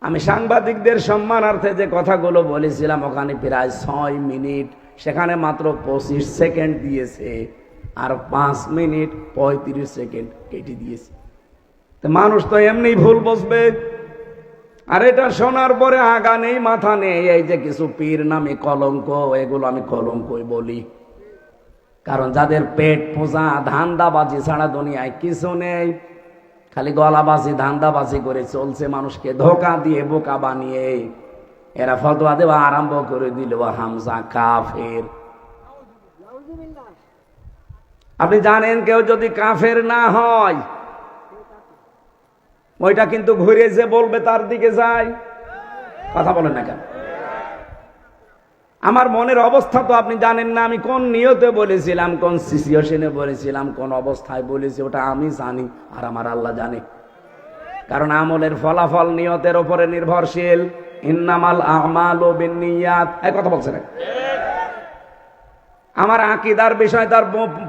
আমি সাংবাদিকদের সম্মানার্থে যে কথাগুলো বলেছিলাম ওখানে প্রায় 6 মিনিট, সেখানে মাত্র 25 সেকেন্ড দিয়েছে, আর 5 মিনিট 35 সেকেন্ড কেটে দিয়েছে। তো মানুষ তো এমনি ভুল বসবে। আর এটা শোনার পরে আগা নেই মাথা নেই, এই যে কিছু পীর নামে কলঙ্ক, এগুলো আমি কলঙ্কই বলি। কারণ যাদের পেট পোষা ধান্দাবাজি ছাড়া দুনিয়ায় কিছু নেই, খালি গলাবাজি ধান্দাবাজি করে চলছে, মানুষকে ধোকা দিয়ে বোকা বানিয়ে এরা ফতোয়া দেওয়া আরম্ভ করে দিল, হামজা কাফের। আপনি জানেন কেউ যদি কাফের না হয় ওইটা কিন্তু ঘুরে যে বলবে তার দিকে যায়। কথা বলেন না কেন? আমার মনের অবস্থা তো আপনি জানেন না, আমি কোন নিয়তে বলেছিলাম, কোন সিচুয়েশনে বলেছিলাম, কোন অবস্থায় বলেছি, ওটা আমি জানি আর আমার আল্লাহ জানে। কারণ আমলের ফলাফল নিয়তের উপরে নির্ভরশীল। ইন্নামাল আমালু বিন্নিয়াত, এই কথা বলছেন। আমার আকীদার বিষয় তার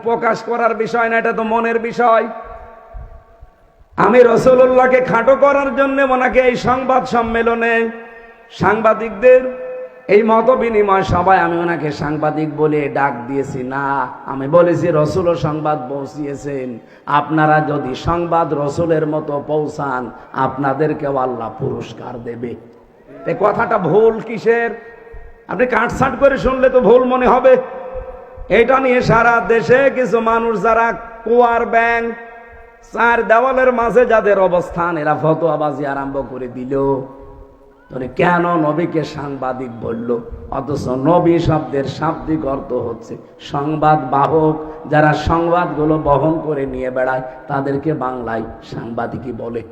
প্রকাশ করার বিষয় না, এটা তো মনের বিষয়। আমি রাসূলুল্লাহকে খাটো করার জন্য ওনাকে এই সংবাদ সম্মেলনে সাংবাদিকদের এই মত বিনিময় সবাই আমি ওনাকে সাংবাদিক বলে ডাক দিয়েছি না, আমি বলেছি রাসূলও সংবাদ পৌঁছিয়েছেন, আপনারা যদি সংবাদ রাসূলের মতো পৌঁছান আপনাদেরকেও আল্লাহ পুরস্কার দেবে। এই কথাটা ভুল কিসের? আপনি কাটছাট করে শুনলে তো ভুল মনে হবে। এটা নিয়ে সারা দেশে কিছু মানুষ যারা কুয়ার ব্যাং, চার দেওয়ালের মাঝে যাদের অবস্থান, এরা ফতোয়াবাজি আরম্ভ করে দিল। কেন নবীকে সাংবাদিক বলল? অথচ নবী শব্দের শাব্দিক অর্থ হচ্ছে সংবাদ বাহক। যারা সংবাদগুলো বহন করে নিয়ে বেড়ায় তাদেরকে বাংলায় সাংবাদিকই বলে।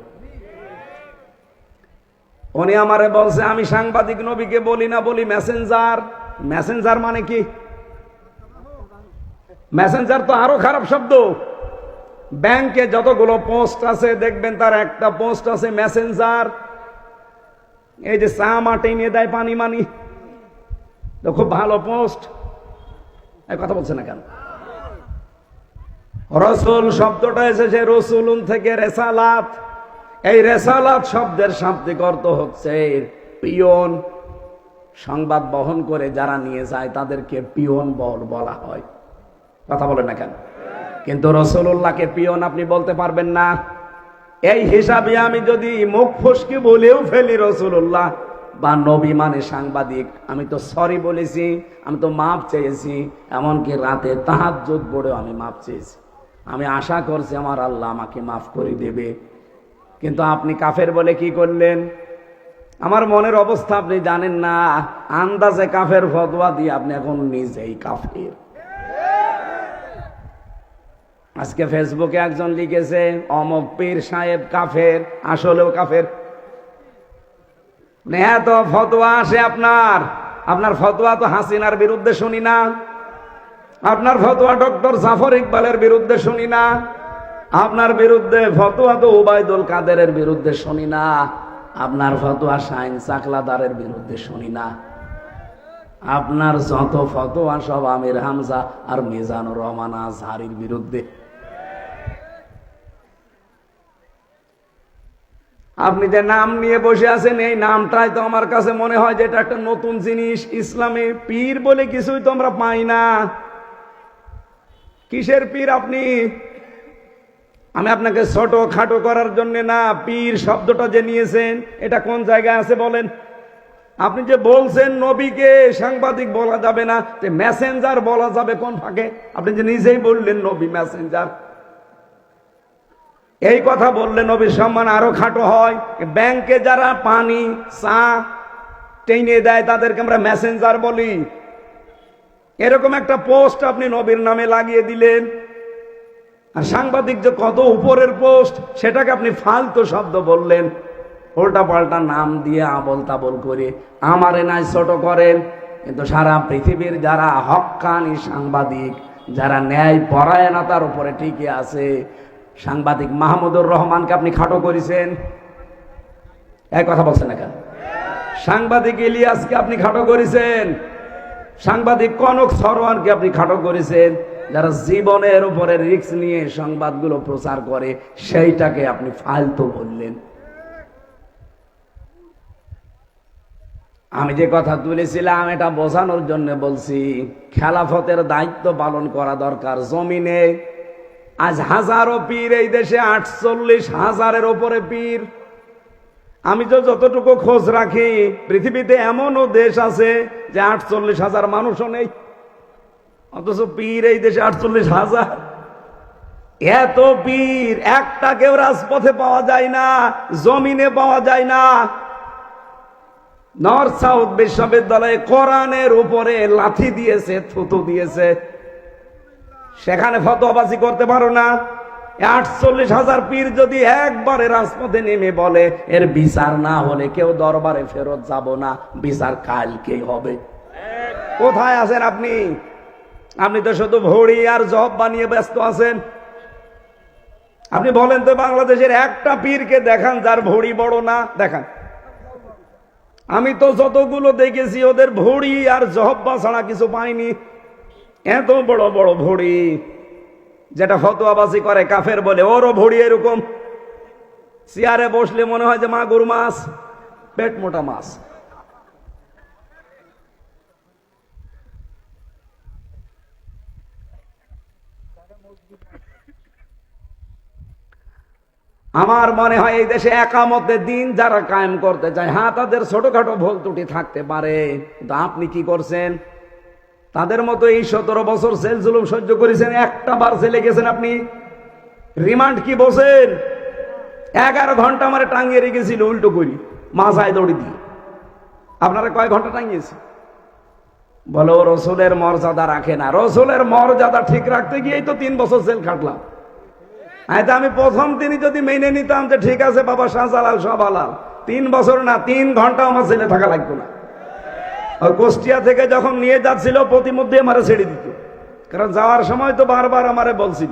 উনি আমারে বলছে আমি সাংবাদিক নবীকে বলি না, বলি মেসেঞ্জার। মেসেঞ্জার মানে কি? মেসেঞ্জার তো আরো খারাপ শব্দ। ব্যাংকে যতগুলো পোস্ট আছে দেখবেন তার একটা পোস্ট আছে মেসেঞ্জার। এই যে চা মাটি নিয়ে দেয় পানি মানি, তো খুব ভালো পোস্ট। এই কথা বলছে না কেন? রসুল শব্দটা এসেছে রসুলুন থেকে, রেসালাত। এই রেসালাত শব্দের শাব্দিক অর্থ হচ্ছে পিয়ন। সংবাদ বহন করে যারা নিয়ে যায় তাদেরকে পিয়ন বলা হয়। কথা বলেন না কেন? কিন্তু রাসূলুল্লাহকে পিয়ন আপনি বলতে পারবেন না। এই হিসাবে আমি যদি মুখ ফসকে বলেও ফেলি রাসূলুল্লাহ বা নবী মানে সাংবাদিক, আমি তো সরি বলেছি, আমি তো মাপ চেয়েছি, এমনকি রাতে তাহাজ্জুদ পড়েও আমি মাপ চেয়েছি। আমি আশা করছি আমার আল্লাহ আমাকে মাফ করে দেবে। কিন্তু আপনি কাফের বলে কি করলেন? আমার মনের অবস্থা আপনি জানেন না। আন্দাজে কাফের ফতোয়া দিয়ে আপনি এখন নিজেই কাফের। আজকে ফেসবুকে একজন লিখেছে অমক পীর সাহেব কাফের, আসলেও কাফের। এত ফতোয়া আসে আপনার ফতোয়া তো হাসিনার বিরুদ্ধে শুনি না, আপনার ফতোয়া ডক্টর জাফর ইকবালের বিরুদ্ধে শুনি না, আপনার বিরুদ্ধে ফতোয়া তো ওবায়দুল কাদেরের বিরুদ্ধে শুনি না, আপনার ফতোয়া শাইন চাকলাদারের বিরুদ্ধে শুনি না। আপনার যত ফতোয়া সব আমির হামজা আর মিজানুর রহমান আজহারির বিরুদ্ধে। আপনি যে নাম নিয়ে বসে আছেন, এই নামটাই তো আমার কাছে মনে হয় যে এটা একটা নতুন জিনিস। ইসলামে পীর বলে কিছুই তো আমরা পাই না। কিসের পীর আপনি? আমি আপনাকে ছোট খাটো করার জন্য না, পীর শব্দটা যে নিয়েছেন এটা কোন জায়গায় আছে বলেন? আপনি যে বলছেন নবীকে সাংবাদিক বলা যাবে না, মেসেঞ্জার বলা যাবে কোন ফাঁকে? আপনি যে নিজেই বললেন নবী মেসেঞ্জার। এই কথা বললে নবীর সম্মান আরো খাটো হয়। ব্যাংকে যারা পানি চা টেনে দেয় তাদেরকে আমরা মেসেঞ্জার বলি। এরকম একটা পোস্ট আপনি নবীর নামে লাগিয়ে দিলেন। আর সাংবাদিক যে কত উপরের পোস্ট, সেটাকে আপনি ফালতু শব্দ বললেন। উল্টা পাল্টা নাম দিয়ে আবল তাবল করে আমারে নাই ছোট করেন। কিন্তু সারা পৃথিবীর যারা হক্কানি সাংবাদিক, যারা ন্যায় পরায়ণতার উপরে টিকে আছে, সাংবাদিক মাহমুদুর রহমানকে আপনি খাটো করেছেন। এক কথা বলছেন না কেন? সাংবাদিক ইলিয়াসকে আপনি খাটো করেছেন। সাংবাদিক কনক সরওয়ারকে আপনি খাটো করেছেন। যারা জীবনের উপরে রিস্ক নিয়ে সংবাদগুলো প্রচার করে সেইটাকে আপনি ফালতু বললেন। আমি যে কথা তুলেছিলাম এটা বোঝানোর জন্য বলছি, খেলাফতের দায়িত্ব পালন করা দরকার জমিনে। আজ হাজারো পীর এই দেশে, 48,000-এর ওপরে পীর। আমি তো যতটুকু খোঁজ রাখি, পৃথিবীতে এমনও দেশ আছে যে 48,000 মানুষও নেই, অথচ পীর এই দেশে 48,000। এত পীর, একটা কেউ রাজপথে পাওয়া যায় না, জমিনে পাওয়া যায় না। নর্থ সাউথ বিশ্ববিদ্যালয়ে কোরআনের উপরে লাথি দিয়েছে, থুতু দিয়েছে, সেখানে ফতোয়াবাজি করতে পারো না। 48,000 পীর যদি একবারে রাজপথে নেমে বলে এর বিচার না হলে কেউ দরবারে ফেরত যাব না, বিচার কালকেই হবে। কোথায় আছেন আপনি? আপনি তো শুধু ভড়ি আর জব বানিয়ে ব্যস্ত আছেন। আপনি বলেন তো বাংলাদেশের একটা পীরকে দেখান যার ভড়ি বড় না, দেখান। আমি তো যতগুলো দেখেছি ওদের ভড়ি আর জহব্বা ছাড়া কিছু পাইনি। এত বড় বড় ভড়ি, যেটা ফতোয়াবাজি করে কাফের বলে, ওরও ভড়ি এরকম। চেয়ারে বসলে মনে হয় যে মাগুর মাছ, পেট মোটা মাছ। আমার মনে হয় এই দেশে একামতের দিন যারা কায়েম করতে চায়, হ্যাঁ তাদের ছোটখাটো ভুল ত্রুটি থাকতে পারে, কিন্তু আপনি কি করছেন? তাদের মতো এই 17 বছর জেল জুলুম সহ্য করেছেন, একটা বার জেলে গেছেন আপনি? রিমান্ড কি বসেন? 11 ঘন্টা আমার টাঙিয়ে রেখেছিল উল্টো করি, মাথায় দড়ি দিয়ে। আপনারা কয় ঘন্টা টাঙিয়েছে? বলো রসুলের মর্যাদা রাখে না। রসুলের মর্যাদা ঠিক রাখতে গিয়েই তো 3 বছর জেল খাটলাম। আমি প্রথম দিনই যদি মেনে নিতাম যে ঠিক আছে বাবা শাহজালাল সব হালাল, 3 বছর না 3 ঘন্টা আমার জেলে থাকা লাগতো না। ওই কুষ্টিয়া থেকে যখন নিয়ে যাচ্ছিল প্রতিমধ্যে আমারে ছেড়ে দিত, কারণ যাওয়ার সময় তো বারবার আমারে বলছিল